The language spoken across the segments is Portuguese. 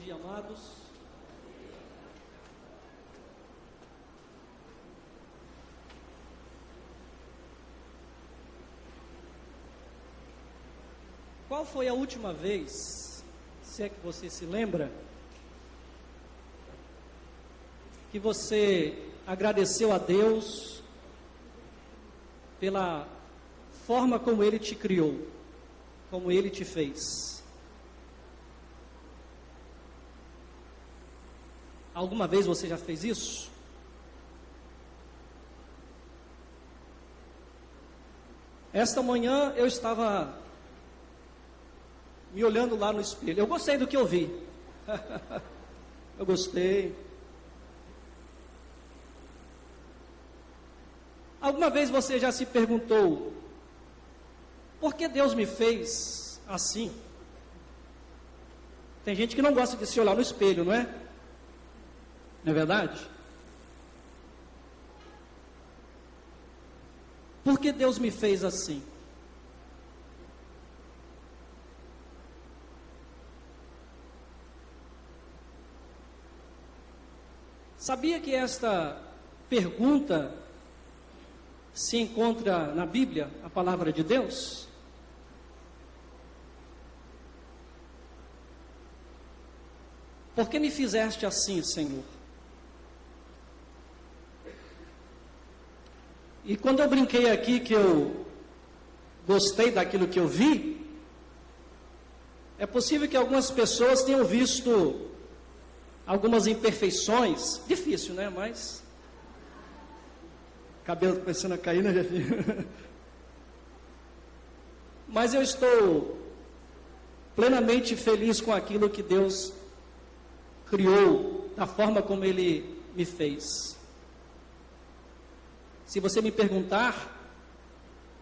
dia, amados. Qual foi a última vez, se é que você se lembra, que você agradeceu a Deus pela forma como Ele te criou, como Ele te fez? Alguma vez você já fez isso? Esta manhã eu estava me olhando lá no espelho. Eu gostei do que eu vi. Eu gostei. Alguma vez você já se perguntou: por que Deus me fez assim? Tem gente que não gosta de se olhar no espelho, não é? Não é verdade? Por que Deus me fez assim? Sabia que esta pergunta se encontra na Bíblia, a palavra de Deus? Por que me fizeste assim, Senhor? E quando eu brinquei aqui que eu gostei daquilo que eu vi, é possível que algumas pessoas tenham visto algumas imperfeições. Difícil, né? Mas cabelo começando a cair, né, Jefinho? Mas eu estou plenamente feliz com aquilo que Deus criou, da forma como Ele me fez. Se você me perguntar,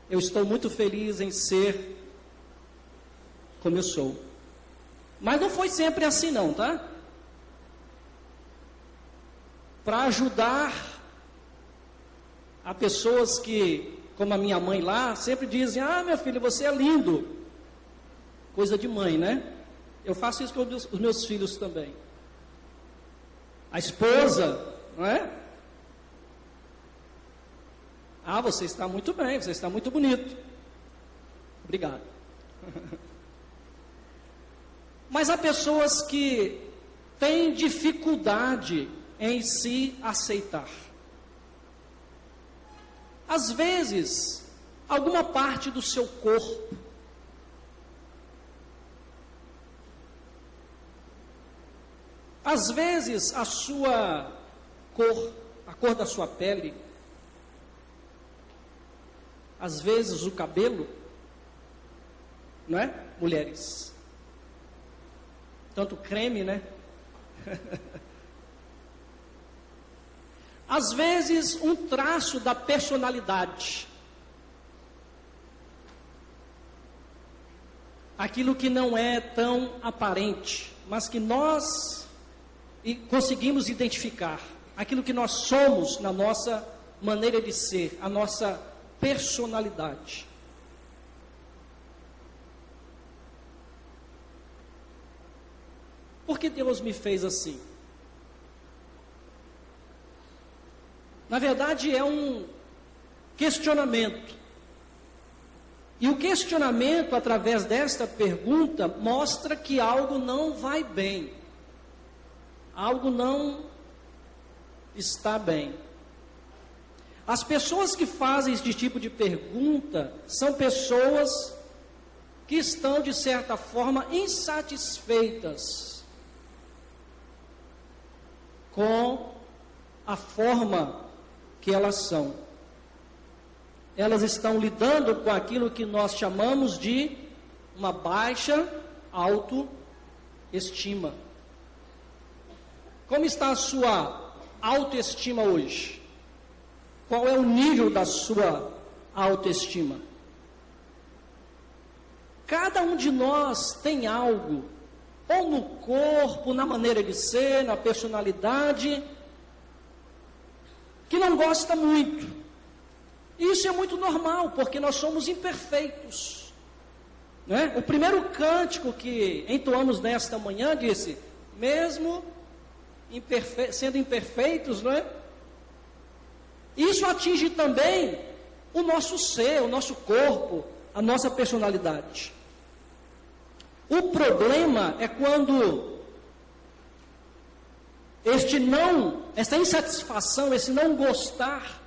eu estou muito feliz em ser como eu sou. Mas não foi sempre assim não, tá? Para ajudar a pessoas que, como a minha mãe lá, sempre dizem: ah, meu filho, você é lindo. Coisa de mãe, né? Eu faço isso com os meus filhos também. A esposa, não é? Ah, você está muito bem, você está muito bonito. Obrigado. Mas há pessoas que têm dificuldade em se aceitar. Às vezes, alguma parte do seu corpo às vezes a sua cor, a cor da sua pele, às vezes o cabelo, não é? Mulheres, tanto creme, né? Às vezes um traço da personalidade, aquilo que não é tão aparente, mas que nós conseguimos identificar, aquilo que nós somos na nossa maneira de ser, a nossa personalidade. Por que Deus me fez assim? Na verdade é um questionamento. E o questionamento, através desta pergunta, mostra que algo não vai bem. Algo não está bem. As pessoas que fazem esse tipo de pergunta são pessoas que estão, de certa forma, insatisfeitas com a forma que elas são. Elas estão lidando com aquilo que nós chamamos de uma baixa autoestima. Como está a sua autoestima hoje? Qual é o nível da sua autoestima? Cada um de nós tem algo, ou no corpo, na maneira de ser, na personalidade, que não gosta muito. E isso é muito normal, porque nós somos imperfeitos, né? O primeiro cântico que entoamos nesta manhã disse: mesmo sendo imperfeitos, não é? Isso atinge também o nosso ser, o nosso corpo, a nossa personalidade. O problema é quando essa insatisfação, esse não gostar,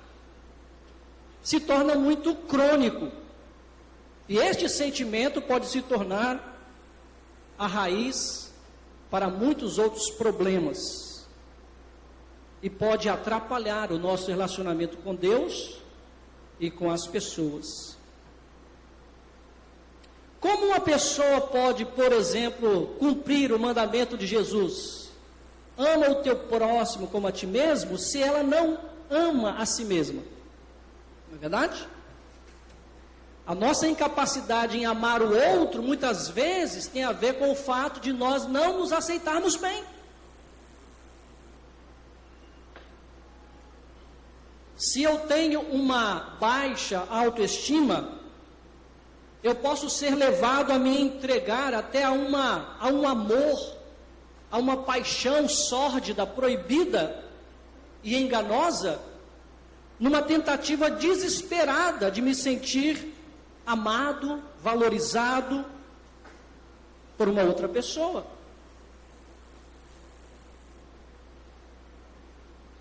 se torna muito crônico. E este sentimento pode se tornar a raiz para muitos outros problemas. E pode atrapalhar o nosso relacionamento com Deus e com as pessoas. Como uma pessoa pode, por exemplo, cumprir o mandamento de Jesus? Ama o teu próximo como a ti mesmo, se ela não ama a si mesma. Não é verdade? A nossa incapacidade em amar o outro, muitas vezes, tem a ver com o fato de nós não nos aceitarmos bem. Se eu tenho uma baixa autoestima, eu posso ser levado a me entregar até a um amor, a uma paixão sórdida, proibida e enganosa, numa tentativa desesperada de me sentir amado, valorizado por uma outra pessoa.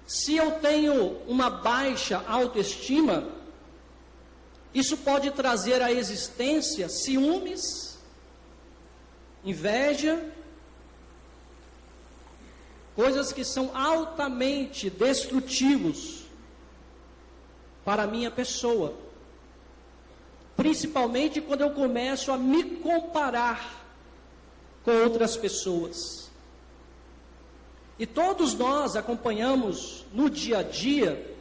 Se eu tenho uma baixa autoestima, isso pode trazer à existência ciúmes, inveja, coisas que são altamente destrutivos para a minha pessoa. Principalmente quando eu começo a me comparar com outras pessoas. E todos nós acompanhamos no dia a dia,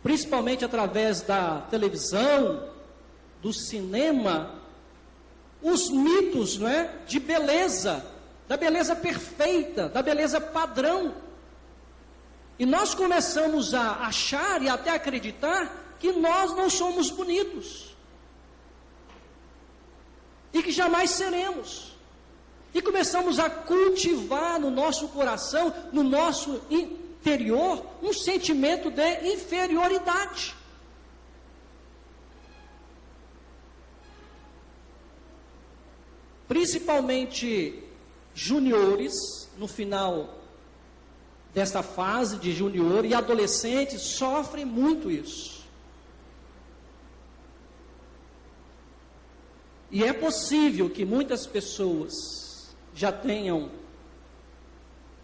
principalmente através da televisão, do cinema, os mitos, não é? De beleza, da beleza perfeita, da beleza padrão. E nós começamos a achar e até acreditar que nós não somos bonitos. E que jamais seremos. E começamos a cultivar no nosso coração, no nosso interior, um sentimento de inferioridade. Principalmente juniores, no final desta fase de junior, e adolescentes sofrem muito isso. E é possível que muitas pessoas já tenham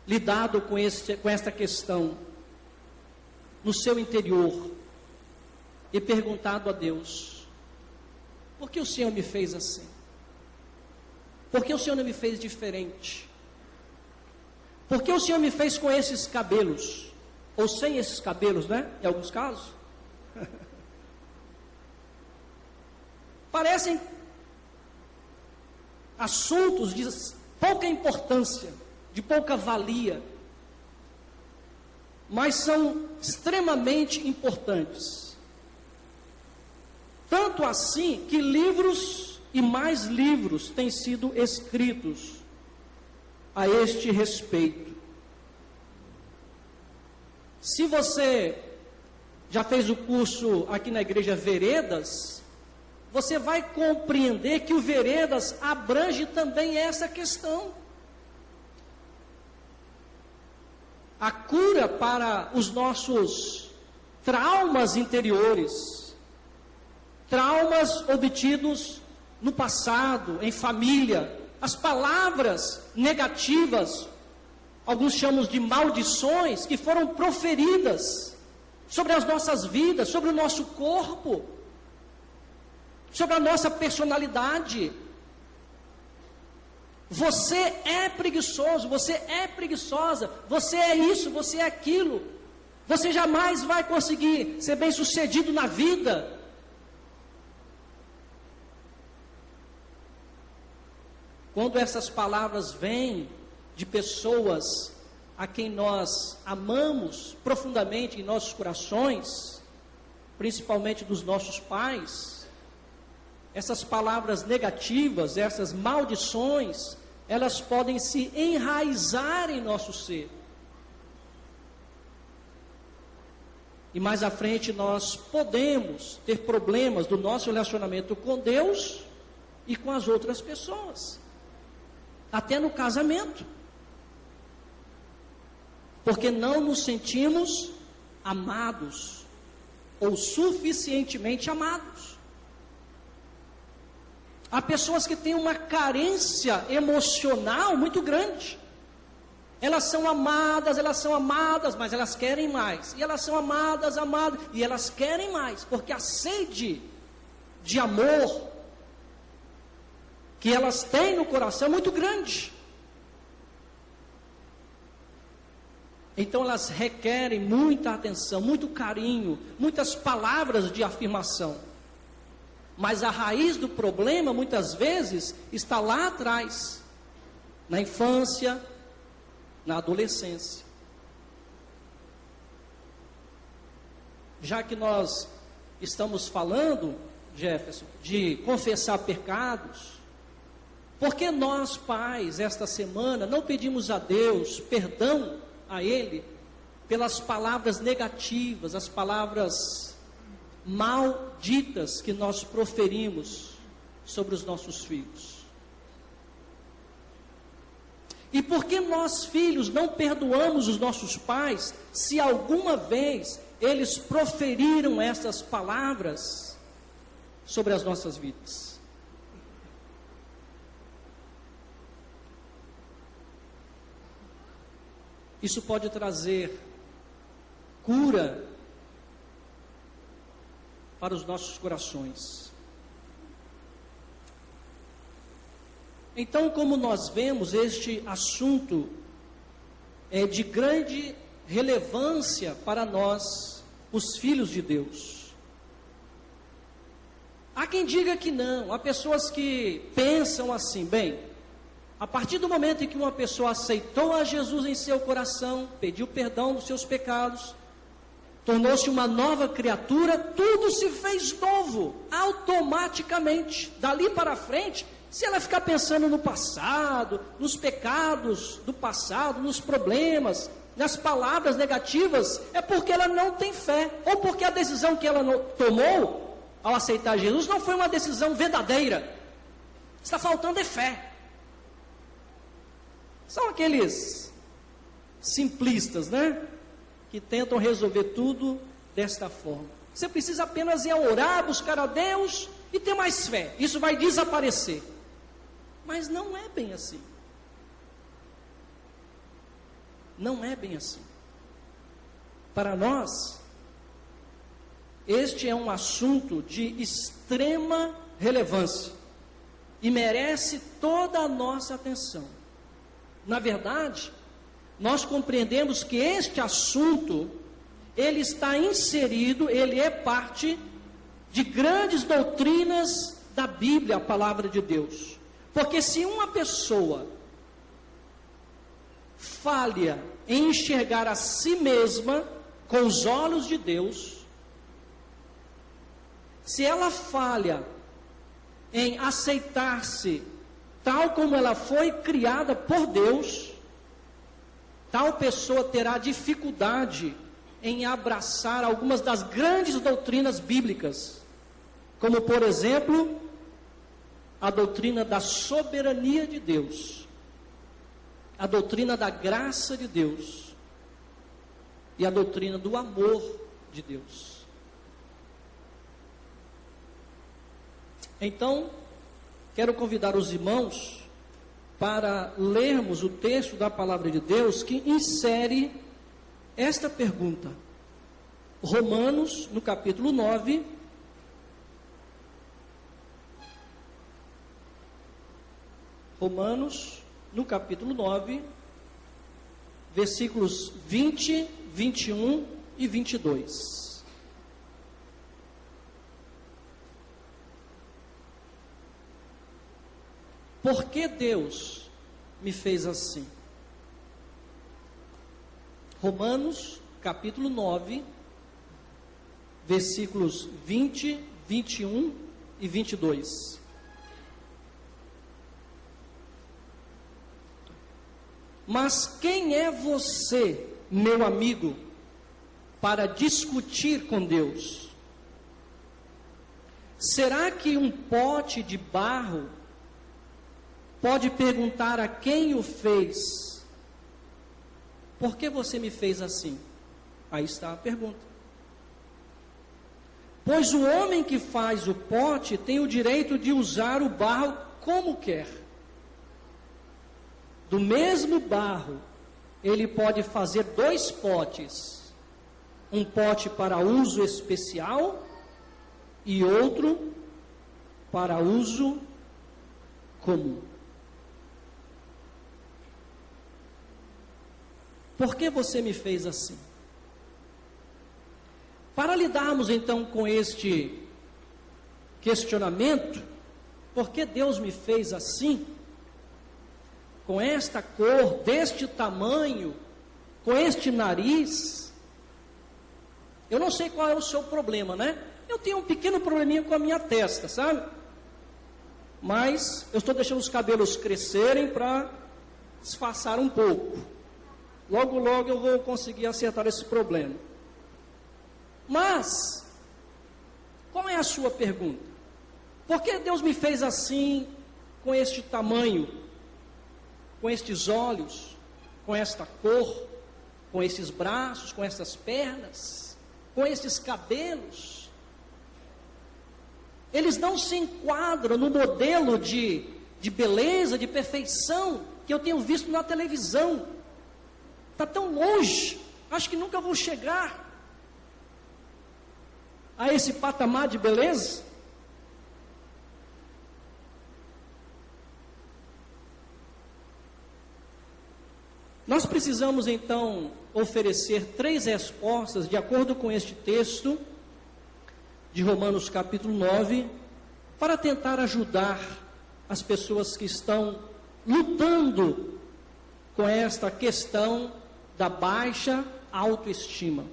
lidado com esta questão no seu interior e perguntado a Deus: por que o Senhor me fez assim? Por que o Senhor não me fez diferente? Por que o Senhor me fez com esses cabelos? Ou sem esses cabelos, né? Em alguns casos. Parecem assuntos de pouca importância, de pouca valia, mas são extremamente importantes. Tanto assim que livros e mais livros têm sido escritos a este respeito. Se você já fez o curso aqui na igreja Veredas, você vai compreender que o Veredas abrange também essa questão. A cura para os nossos traumas interiores, traumas obtidos no passado, em família, as palavras negativas, alguns chamam de maldições, que foram proferidas sobre as nossas vidas, sobre o nosso corpo, sobre a nossa personalidade. Você é preguiçoso, você é preguiçosa, você é isso, você é aquilo. Você jamais vai conseguir ser bem-sucedido na vida. Quando essas palavras vêm de pessoas a quem nós amamos profundamente em nossos corações, principalmente dos nossos pais, essas palavras negativas, essas maldições, elas podem se enraizar em nosso ser. E mais à frente nós podemos ter problemas do nosso relacionamento com Deus e com as outras pessoas. Até no casamento. Porque não nos sentimos amados ou suficientemente amados. Há pessoas que têm uma carência emocional muito grande. Elas são amadas, mas elas querem mais. E elas são amadas, e elas querem mais. Porque a sede de amor que elas têm no coração é muito grande. Então elas requerem muita atenção, muito carinho, muitas palavras de afirmação. Mas a raiz do problema, muitas vezes, está lá atrás, na infância, na adolescência. Já que nós estamos falando, Jefferson, de confessar pecados, por que nós, pais, esta semana, não pedimos a Deus perdão a Ele pelas palavras negativas, as palavras malditas que nós proferimos sobre os nossos filhos? E por que nós, filhos, não perdoamos os nossos pais, se alguma vez eles proferiram essas palavras sobre as nossas vidas? Isso pode trazer cura para os nossos corações. Então, como nós vemos, este assunto é de grande relevância para nós, os filhos de Deus. Há quem diga que não, há pessoas que pensam assim, bem, a partir do momento em que uma pessoa aceitou a Jesus em seu coração, pediu perdão dos seus pecados, tornou-se uma nova criatura, tudo se fez novo, automaticamente. Dali para frente, se ela ficar pensando no passado, nos pecados do passado, nos problemas, nas palavras negativas, é porque ela não tem fé, ou porque a decisão que ela tomou ao aceitar Jesus não foi uma decisão verdadeira. Está faltando é fé. São aqueles simplistas, né? Que tentam resolver tudo desta forma. Você precisa apenas ir orar, buscar a Deus e ter mais fé. Isso vai desaparecer. Mas não é bem assim. Não é bem assim. Para nós, este é um assunto de extrema relevância e merece toda a nossa atenção. Na verdade, nós compreendemos que este assunto, ele está inserido, ele é parte de grandes doutrinas da Bíblia, a palavra de Deus. Porque se uma pessoa falha em enxergar a si mesma com os olhos de Deus, se ela falha em aceitar-se tal como ela foi criada por Deus, tal pessoa terá dificuldade em abraçar algumas das grandes doutrinas bíblicas, como por exemplo, a doutrina da soberania de Deus, a doutrina da graça de Deus e a doutrina do amor de Deus. Então, quero convidar os irmãos para lermos o texto da palavra de Deus que insere esta pergunta. Romanos, no capítulo 9, Romanos, no capítulo 9, versículos 20, 21 e 22. Por que Deus me fez assim? Romanos, capítulo 9, versículos 20, 21 e 22. Mas quem é você, meu amigo, para discutir com Deus? Será que um pote de barro pode perguntar a quem o fez: por que você me fez assim? Aí está a pergunta. Pois o homem que faz o pote tem o direito de usar o barro como quer. Do mesmo barro, ele pode fazer 2 potes. Um pote para uso especial e outro para uso comum. Por que você me fez assim? Para lidarmos então com este questionamento, por que Deus me fez assim? Com esta cor, deste tamanho, com este nariz? Eu não sei qual é o seu problema, né? Eu tenho um pequeno probleminha com a minha testa, sabe? Mas eu estou deixando os cabelos crescerem para disfarçar um pouco. Logo, logo eu vou conseguir acertar esse problema. Mas, qual é a sua pergunta? Por que Deus me fez assim, com este tamanho, com estes olhos, com esta cor, com esses braços, com estas pernas, com estes cabelos? Eles não se enquadram no modelo de beleza, de perfeição que eu tenho visto na televisão. Está tão longe, acho que nunca vou chegar a esse patamar de beleza. Nós precisamos então oferecer 3 respostas de acordo com este texto de Romanos capítulo 9, para tentar ajudar as pessoas que estão lutando com esta questão da baixa autoestima.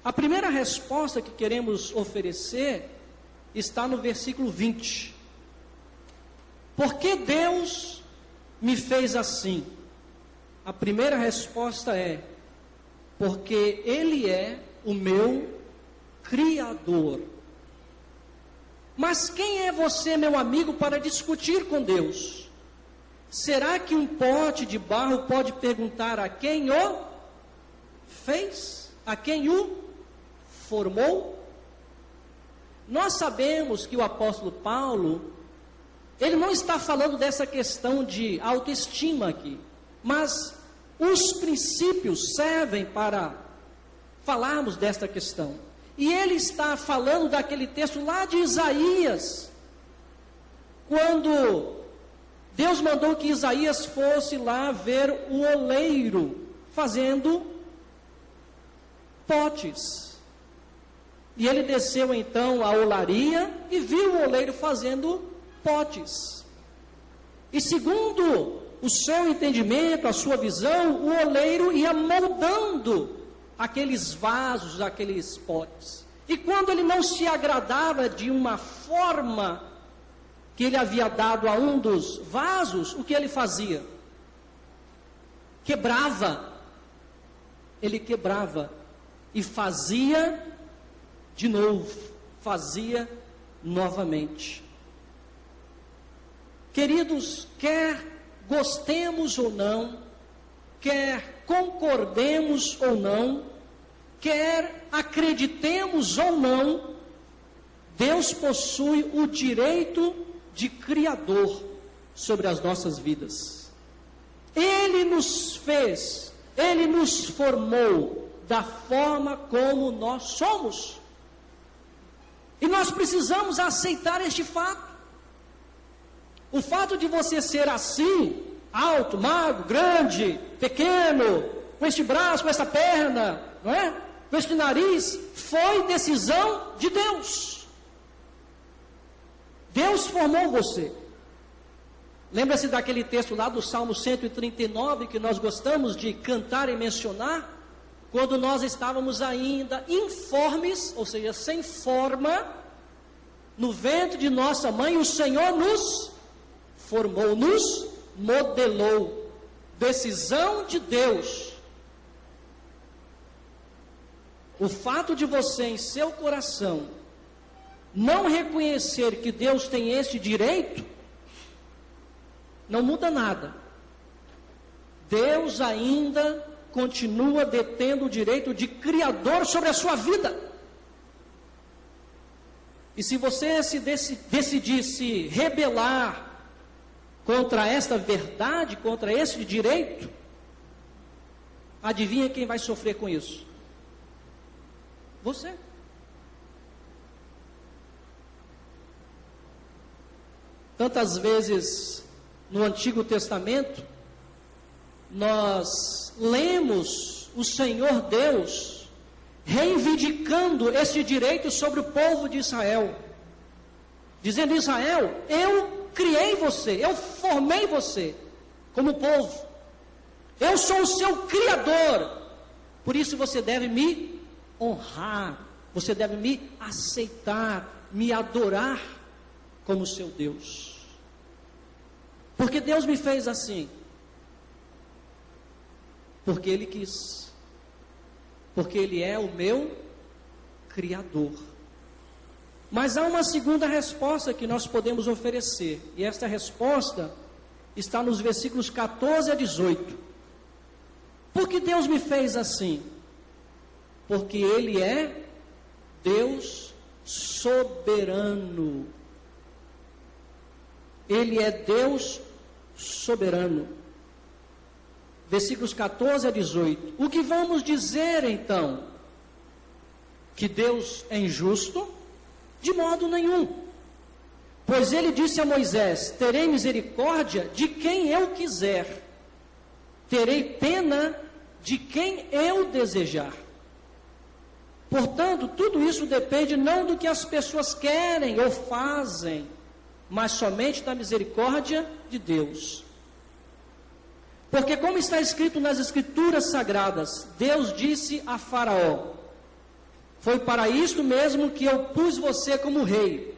A primeira resposta que queremos oferecer está no versículo 20. Por que Deus me fez assim? A primeira resposta é: porque Ele é o meu Criador. Mas quem é você, meu amigo, para discutir com Deus? Será que um pote de barro pode perguntar a quem o fez? A quem o formou? Nós sabemos que o apóstolo Paulo, ele não está falando dessa questão de autoestima aqui, mas os princípios servem para falarmos desta questão. E ele está falando daquele texto lá de Isaías, quando Deus mandou que Isaías fosse lá ver o oleiro fazendo potes. E ele desceu então à olaria e viu o oleiro fazendo potes. E segundo o seu entendimento, a sua visão, o oleiro ia moldando aqueles vasos, aqueles potes. E quando ele não se agradava de uma forma que ele havia dado a um dos vasos, o que ele fazia? Quebrava. Ele quebrava e fazia de novo, fazia novamente. Queridos, quer gostemos ou não, quer concordemos ou não, quer acreditemos ou não, Deus possui o direito de criador sobre as nossas vidas. Ele nos fez, Ele nos formou da forma como nós somos. E nós precisamos aceitar este fato. O fato de você ser assim, alto, magro, grande, pequeno, com este braço, com esta perna, não é? Com este nariz, foi decisão de Deus. Deus formou você. Lembra-se daquele texto lá do Salmo 139, que nós gostamos de cantar e mencionar? Quando nós estávamos ainda informes, ou seja, sem forma, no ventre de nossa mãe, o Senhor nos formou, nos modelou. decisão de Deus. O fato de você, em seu coração, não reconhecer que Deus tem este direito, não muda nada. Deus ainda continua detendo o direito de criador sobre a sua vida. E se você decidir se rebelar contra esta verdade, contra esse direito, adivinha quem vai sofrer com isso? Você. Tantas vezes no Antigo Testamento, nós lemos o Senhor Deus reivindicando esse direito sobre o povo de Israel, dizendo: Israel, eu criei você, eu formei você como povo, eu sou o seu criador, por isso você deve me honrar, você deve me aceitar, me adorar como seu Deus, porque Deus me fez assim, porque Ele quis, porque Ele é o meu Criador. Mas há uma segunda resposta que nós podemos oferecer, e esta resposta está nos versículos 14 a 18. Por que Deus me fez assim? Porque Ele é Deus soberano. Ele é Deus soberano. Versículos 14 a 18. O que vamos dizer então? Que Deus é injusto? De modo nenhum. Pois Ele disse a Moisés: terei misericórdia de quem eu quiser, terei pena de quem eu desejar. Portanto, tudo isso depende não do que as pessoas querem ou fazem, mas somente da misericórdia de Deus. Porque, como está escrito nas Escrituras Sagradas, Deus disse a Faraó: foi para isto mesmo que eu pus você como rei,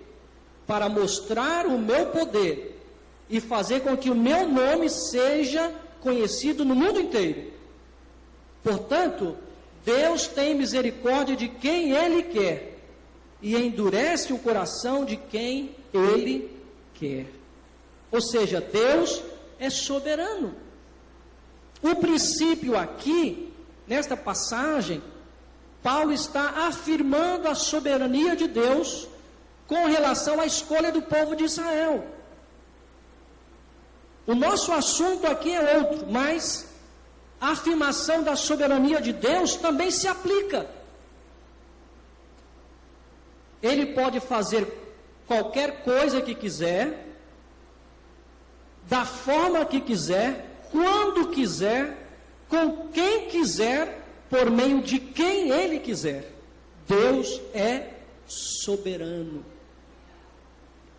para mostrar o meu poder e fazer com que o meu nome seja conhecido no mundo inteiro. Portanto, Deus tem misericórdia de quem Ele quer e endurece o coração de quem Ele quer. Ou seja, Deus é soberano. O princípio aqui, nesta passagem, Paulo está afirmando a soberania de Deus com relação à escolha do povo de Israel. O nosso assunto aqui é outro, mas a afirmação da soberania de Deus também se aplica. Ele pode fazer qualquer coisa que quiser, da forma que quiser, quando quiser, com quem quiser, por meio de quem Ele quiser. Deus é soberano.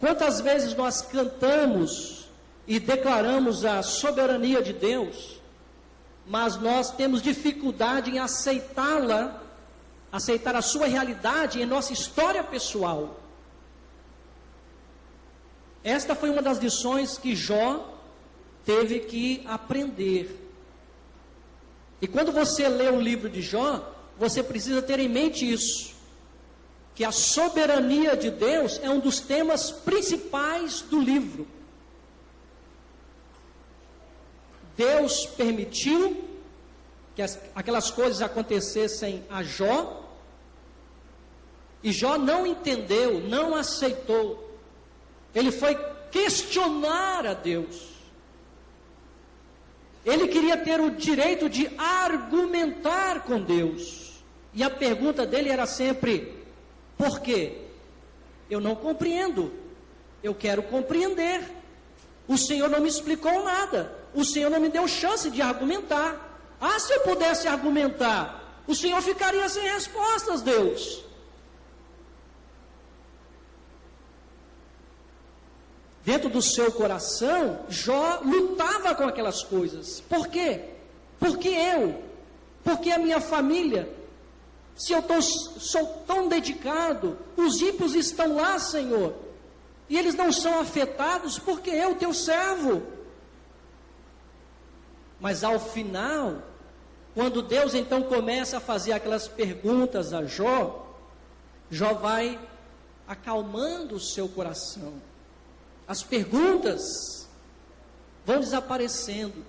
Quantas vezes nós cantamos e declaramos a soberania de Deus, mas nós temos dificuldade em aceitá-la, aceitar a sua realidade em nossa história pessoal. Esta foi uma das lições que Jó teve que aprender. E quando você lê o livro de Jó, você precisa ter em mente isso, que a soberania de Deus é um dos temas principais do livro. Deus permitiu que aquelas coisas acontecessem a Jó, e Jó não entendeu, não aceitou. Ele foi questionar a Deus. Ele queria ter o direito de argumentar com Deus. E a pergunta dele era sempre: por quê? Eu não compreendo. Eu quero compreender. O Senhor não me explicou nada. O Senhor não me deu chance de argumentar. Ah, se eu pudesse argumentar, o Senhor ficaria sem respostas, Deus. Dentro do seu coração, Jó lutava com aquelas coisas. Por quê? Porque eu? Porque a minha família? Se eu sou tão dedicado, os ímpios estão lá, Senhor, e eles não são afetados, porque eu, teu servo. Mas ao final, quando Deus então começa a fazer aquelas perguntas a Jó, Jó vai acalmando o seu coração. As perguntas vão desaparecendo.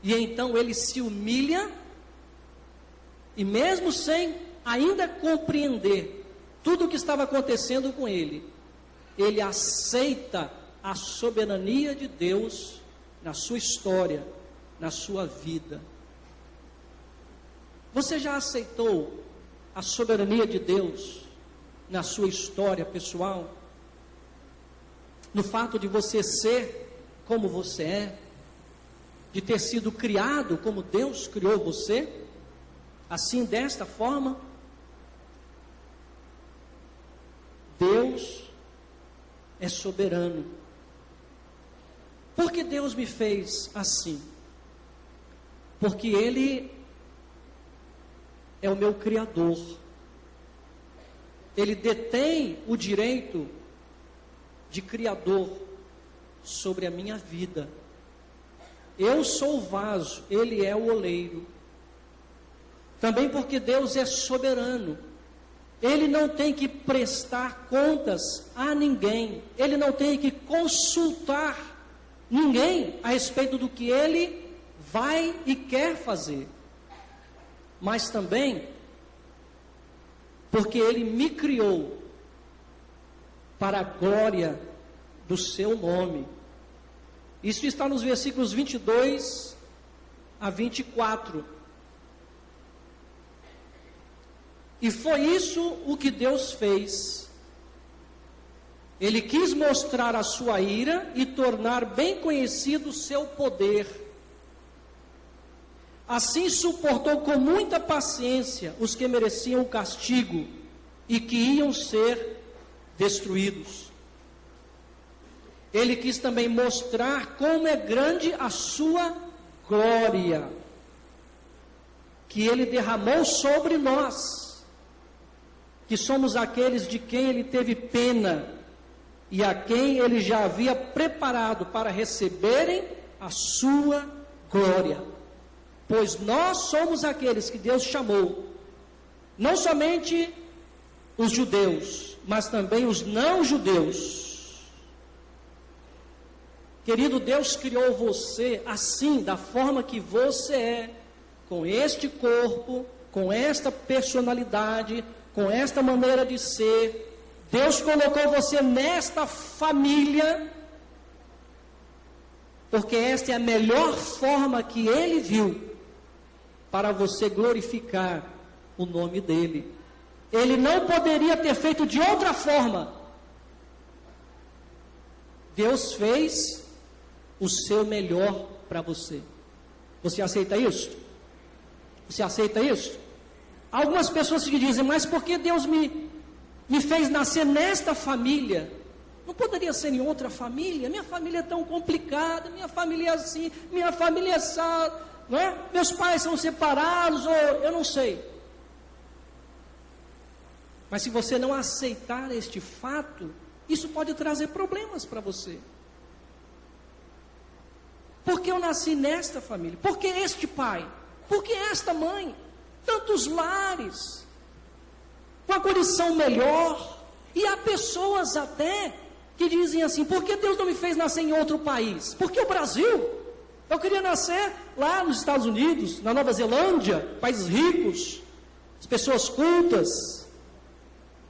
E então ele se humilha, e mesmo sem ainda compreender tudo o que estava acontecendo com ele aceita a soberania de Deus na sua história, na sua vida. Você já aceitou a soberania de Deus na sua história pessoal? No fato de você ser como você é? De ter sido criado como Deus criou você? Assim, desta forma? Deus é soberano. Por que Deus me fez assim? Porque Ele é o meu Criador. Ele detém o direito de Criador sobre a minha vida. Eu sou o vaso, Ele é o oleiro. Também porque Deus é soberano. Ele não tem que prestar contas a ninguém. Ele não tem que consultar ninguém a respeito do que Ele vai e quer fazer. Mas também porque Ele me criou para a glória do seu nome. Isso está nos versículos 22 a 24. E foi isso o que Deus fez. Ele quis mostrar a sua ira e tornar bem conhecido o seu poder. Assim suportou com muita paciência os que mereciam o castigo e que iam ser destruídos. Ele quis também mostrar como é grande a sua glória, que Ele derramou sobre nós, que somos aqueles de quem Ele teve pena, e a quem Ele já havia preparado para receberem a sua glória. Pois nós somos aqueles que Deus chamou, não somente os judeus, mas também os não judeus. Querido, Deus criou você assim, da forma que você é, com este corpo, com esta personalidade, com esta maneira de ser. Deus colocou você nesta família, porque esta é a melhor forma que Ele viu para você glorificar o nome dEle. Ele não poderia ter feito de outra forma. Deus fez o seu melhor para você. Você aceita isso? Você aceita isso? Algumas pessoas que dizem, mas por que Deus me fez nascer nesta família? Não poderia ser em outra família? Minha família é tão complicada, minha família é assim, minha família é assim, não é? Meus pais são separados, ou eu não sei. Mas se você não aceitar este fato, isso pode trazer problemas para você. Por que eu nasci nesta família? Por que este pai? Por que esta mãe? Tantos lares, com a condição melhor. E há pessoas até que dizem assim, por que Deus não me fez nascer em outro país? Porque o Brasil, eu queria nascer lá nos Estados Unidos, na Nova Zelândia, países ricos, as pessoas cultas,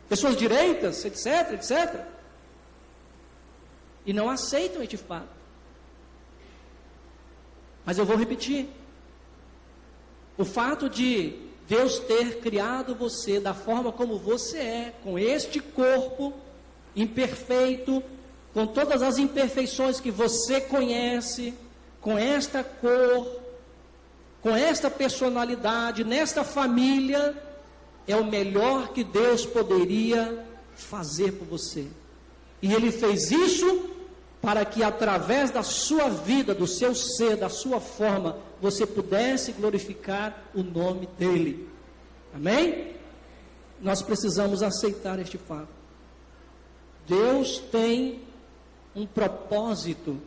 pessoas direitas, etc, etc. E não aceitam este fato. Mas eu vou repetir. O fato de Deus ter criado você da forma como você é, com este corpo imperfeito, com todas as imperfeições que você conhece, com esta cor, com esta personalidade, nesta família, é o melhor que Deus poderia fazer por você. E Ele fez isso para que através da sua vida, do seu ser, da sua forma, você pudesse glorificar o nome dEle. Amém? Nós precisamos aceitar este fato. Deus tem um propósito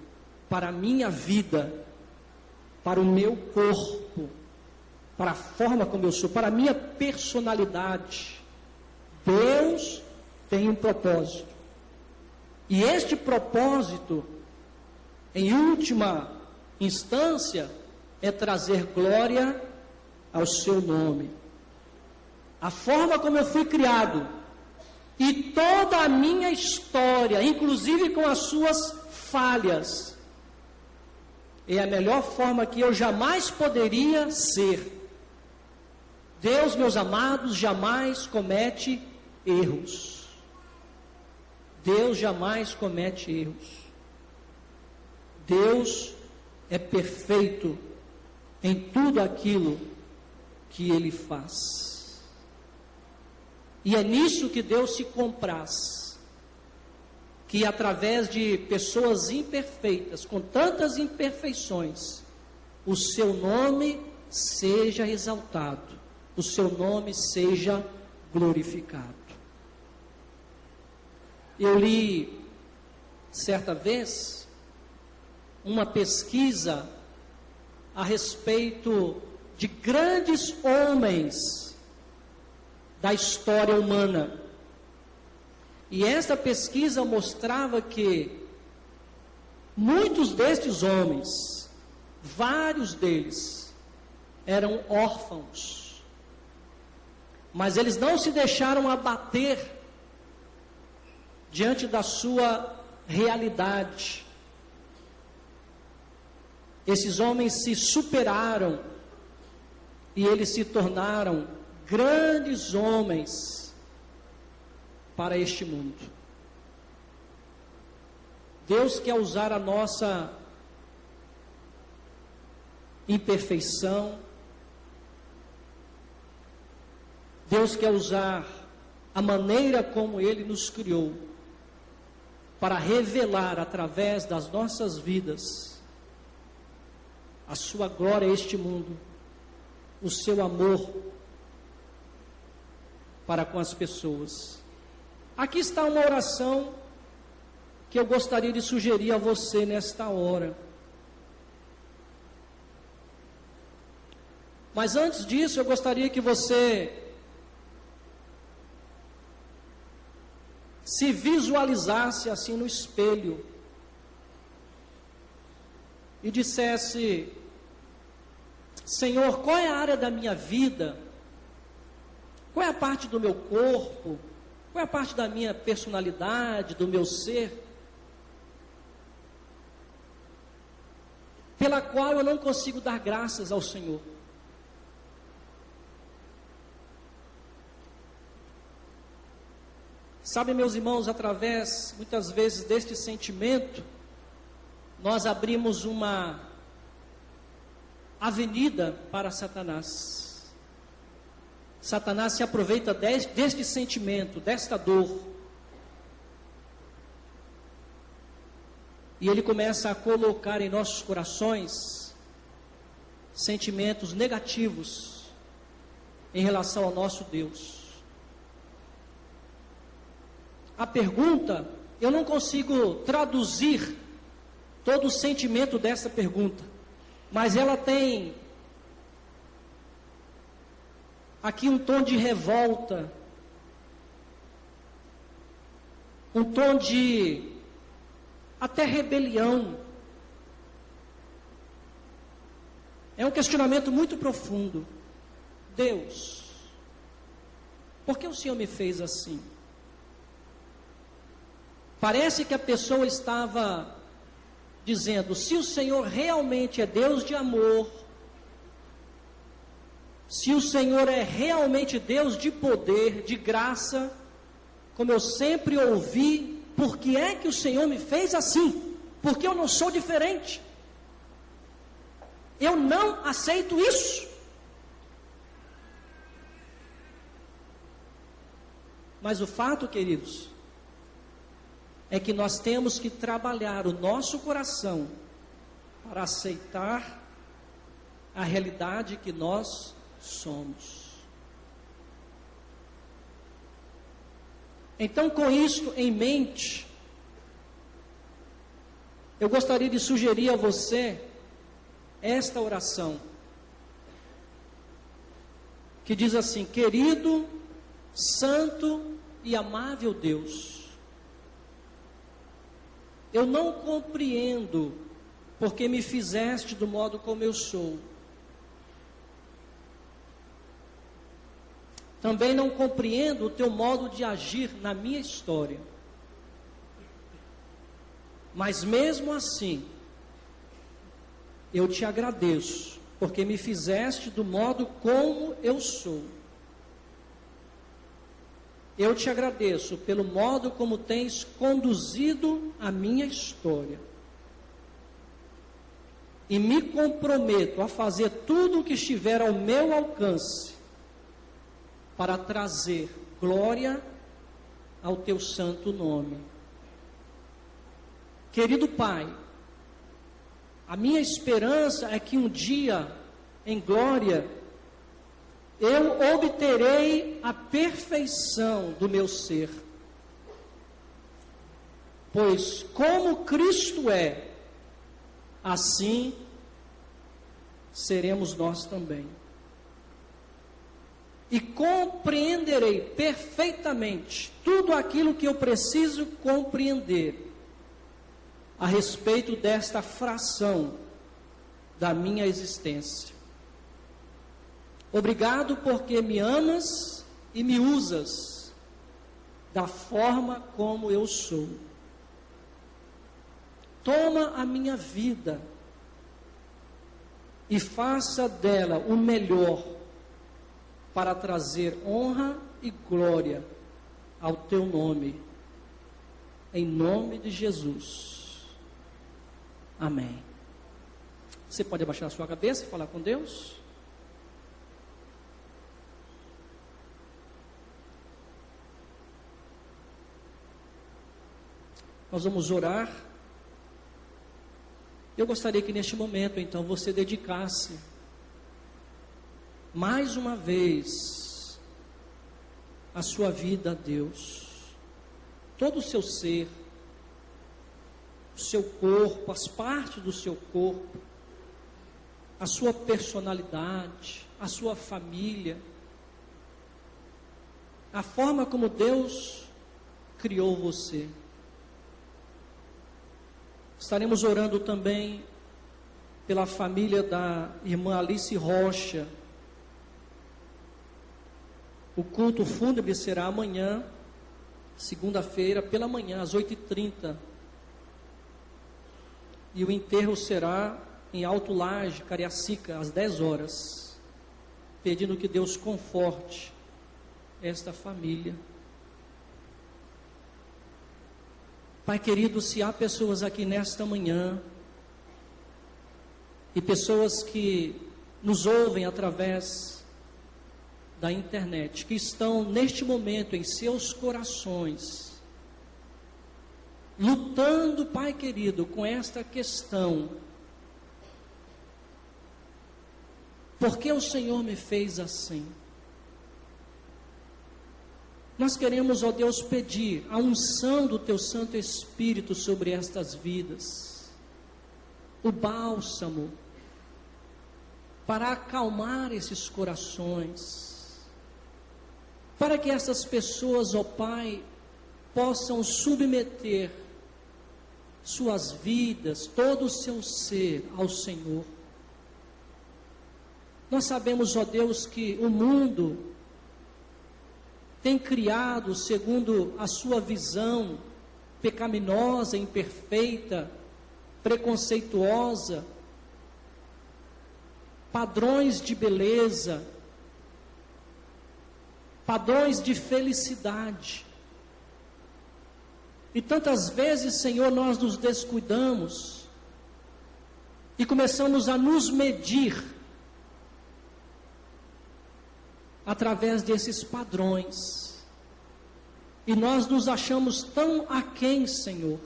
para a minha vida. para o meu corpo, para a forma como eu sou, para a minha personalidade. Deus tem um propósito. E este propósito, em última instância, é trazer glória ao seu nome. A forma como eu fui criado e toda a minha história, inclusive com as suas falhas, é a melhor forma que eu jamais poderia ser. Deus, meus amados, jamais comete erros. Deus jamais comete erros. Deus é perfeito em tudo aquilo que Ele faz. E é nisso que Deus se compraz, que através de pessoas imperfeitas, com tantas imperfeições, o seu nome seja exaltado, o seu nome seja glorificado. Eu li, certa vez, uma pesquisa a respeito de grandes homens da história humana. E esta pesquisa mostrava que muitos destes homens, vários deles, eram órfãos. Mas eles não se deixaram abater diante da sua realidade. Esses homens se superaram e eles se tornaram grandes homens para este mundo. Deus quer usar a nossa imperfeição. Deus quer usar a maneira como Ele nos criou para revelar através das nossas vidas a sua glória a este mundo, o seu amor para com as pessoas. Aqui está uma oração que eu gostaria de sugerir a você nesta hora. Mas antes disso, eu gostaria que você se visualizasse assim no espelho e dissesse: Senhor, qual é a área da minha vida? Qual é a parte do meu corpo? Qual é a parte da minha personalidade, do meu ser, pela qual eu não consigo dar graças ao Senhor? Sabe, meus irmãos, através, muitas vezes, deste sentimento, nós abrimos uma avenida para Satanás. Satanás se aproveita deste sentimento, desta dor. E ele começa a colocar em nossos corações sentimentos negativos em relação ao nosso Deus. A pergunta, eu não consigo traduzir todo o sentimento dessa pergunta, mas ela tem aqui um tom de revolta, um tom de até rebelião. É um questionamento muito profundo. Deus, por que o Senhor me fez assim? Parece que a pessoa estava dizendo: se o Senhor realmente é Deus de amor, se o Senhor é realmente Deus de poder, de graça, como eu sempre ouvi, por que é que o Senhor me fez assim? Porque eu não sou diferente. Eu não aceito isso. Mas o fato, queridos, é que nós temos que trabalhar o nosso coração para aceitar a realidade que nós somos. Então, com isso em mente, eu gostaria de sugerir a você esta oração, que diz assim: querido, santo e amável Deus, eu não compreendo porque me fizeste do modo como eu sou. Também não compreendo o teu modo de agir na minha história. Mas mesmo assim, eu te agradeço, porque me fizeste do modo como eu sou. Eu te agradeço pelo modo como tens conduzido a minha história. E me comprometo a fazer tudo o que estiver ao meu alcance para trazer glória ao teu santo nome. Querido Pai, a minha esperança é que um dia, em glória, eu obterei a perfeição do meu ser. Pois como Cristo é, assim seremos nós também. E compreenderei perfeitamente tudo aquilo que eu preciso compreender a respeito desta fração da minha existência. Obrigado porque me amas e me usas da forma como eu sou. Toma a minha vida e faça dela o melhor para trazer honra e glória ao teu nome. Em nome de Jesus. Amém. Você pode abaixar a sua cabeça e falar com Deus? Nós vamos orar. Eu gostaria que neste momento, então, você dedicasse mais uma vez a sua vida a Deus. Todo o seu ser, o seu corpo, as partes do seu corpo, a sua personalidade, a sua família, a forma como Deus criou você. Estaremos orando também pela família da irmã Alice Rocha. O culto fúnebre será amanhã, segunda-feira, pela manhã, às 8h30. E o enterro será em Alto Laje, Cariacica, às 10 horas. Pedindo que Deus conforte esta família. Pai querido, se há pessoas aqui nesta manhã, e pessoas que nos ouvem através da internet, que estão neste momento em seus corações, lutando, Pai querido, com esta questão: por que o Senhor me fez assim? Nós queremos, ó Deus, pedir a unção do Teu Santo Espírito sobre estas vidas, o bálsamo, para acalmar esses corações, para que essas pessoas, ó Pai, possam submeter suas vidas, todo o seu ser ao Senhor. Nós sabemos, ó Deus, que o mundo tem criado, segundo a sua visão pecaminosa, imperfeita, preconceituosa, padrões de beleza, padrões de felicidade. E tantas vezes, Senhor, nós nos descuidamos e começamos a nos medir através desses padrões, e nós nos achamos tão aquém, Senhor.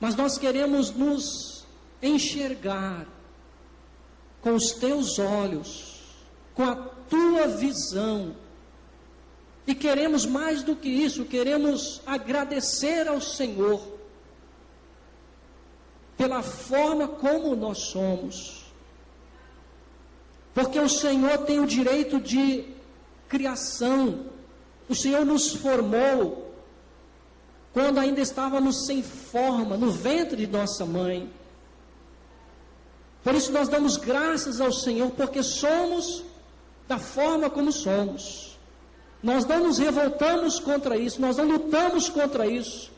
Mas nós queremos nos enxergar com os teus olhos, com a tua visão, e queremos mais do que isso, queremos agradecer ao Senhor pela forma como nós somos. Porque o Senhor tem o direito de criação. O Senhor nos formou quando ainda estávamos sem forma, no ventre de nossa mãe. Por isso nós damos graças ao Senhor, porque somos da forma como somos. Nós não nos revoltamos contra isso, nós não lutamos contra isso.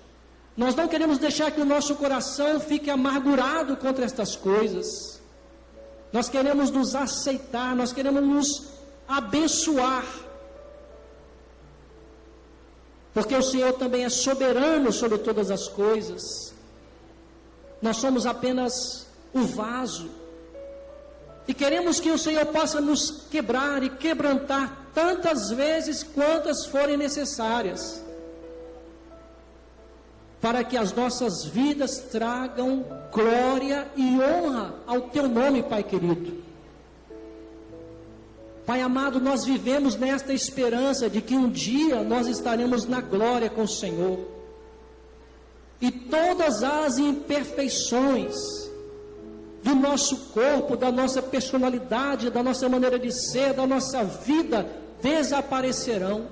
Nós não queremos deixar que o nosso coração fique amargurado contra estas coisas. Nós queremos nos aceitar, nós queremos nos abençoar. Porque o Senhor também é soberano sobre todas as coisas. Nós somos apenas o vaso. E queremos que o Senhor possa nos quebrar e quebrantar tantas vezes quantas forem necessárias, para que as nossas vidas tragam glória e honra ao Teu nome, Pai querido. Pai amado, nós vivemos nesta esperança de que um dia nós estaremos na glória com o Senhor. E todas as imperfeições do nosso corpo, da nossa personalidade, da nossa maneira de ser, da nossa vida, desaparecerão.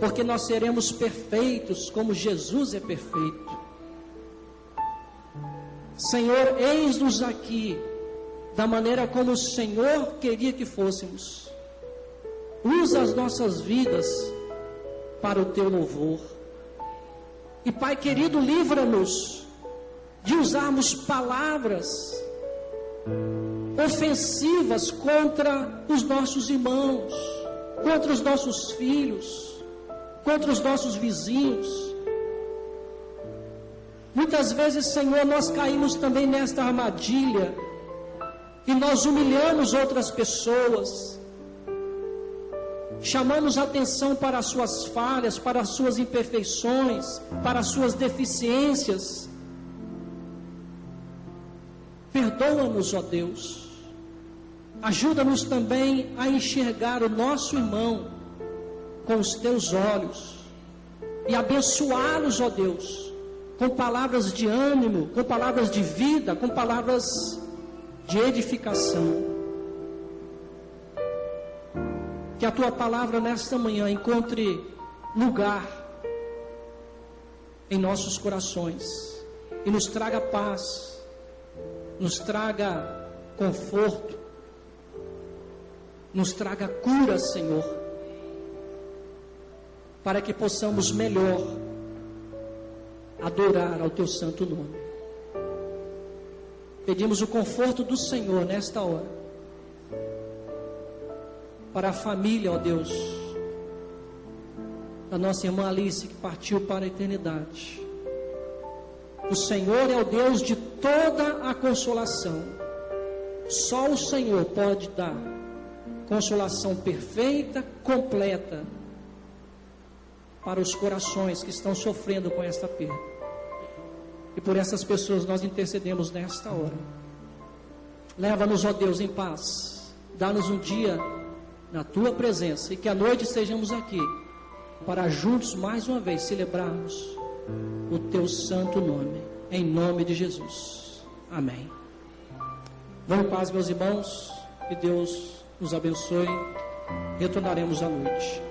Porque nós seremos perfeitos como Jesus é perfeito. Senhor, eis-nos aqui da maneira como o Senhor queria que fôssemos. Usa as nossas vidas para o Teu louvor. E Pai querido, livra-nos de usarmos palavras ofensivas contra os nossos irmãos, contra os nossos filhos, contra os nossos vizinhos. Muitas vezes, Senhor, nós caímos também nesta armadilha e nós humilhamos outras pessoas, chamamos atenção para as suas falhas, para as suas imperfeições, para as suas deficiências. Perdoa-nos, ó Deus. Ajuda-nos também a enxergar o nosso irmão com os Teus olhos e abençoá-los, ó Deus, com palavras de ânimo, com palavras de vida, com palavras de edificação. Que a Tua palavra nesta manhã encontre lugar em nossos corações e nos traga paz, nos traga conforto, nos traga cura, Senhor, para que possamos melhor adorar ao Teu santo nome. Pedimos o conforto do Senhor nesta hora, para a família, ó Deus, da nossa irmã Alice, que partiu para a eternidade. O Senhor é o Deus de toda a consolação. Só o Senhor pode dar consolação perfeita, completa, para os corações que estão sofrendo com esta perda. E por essas pessoas nós intercedemos nesta hora. Leva-nos, ó Deus, em paz. Dá-nos um dia na Tua presença, e que à noite estejamos aqui para juntos mais uma vez celebrarmos o Teu santo nome, em nome de Jesus. Amém. Vão em paz, meus irmãos, que Deus nos abençoe. Retornaremos à noite.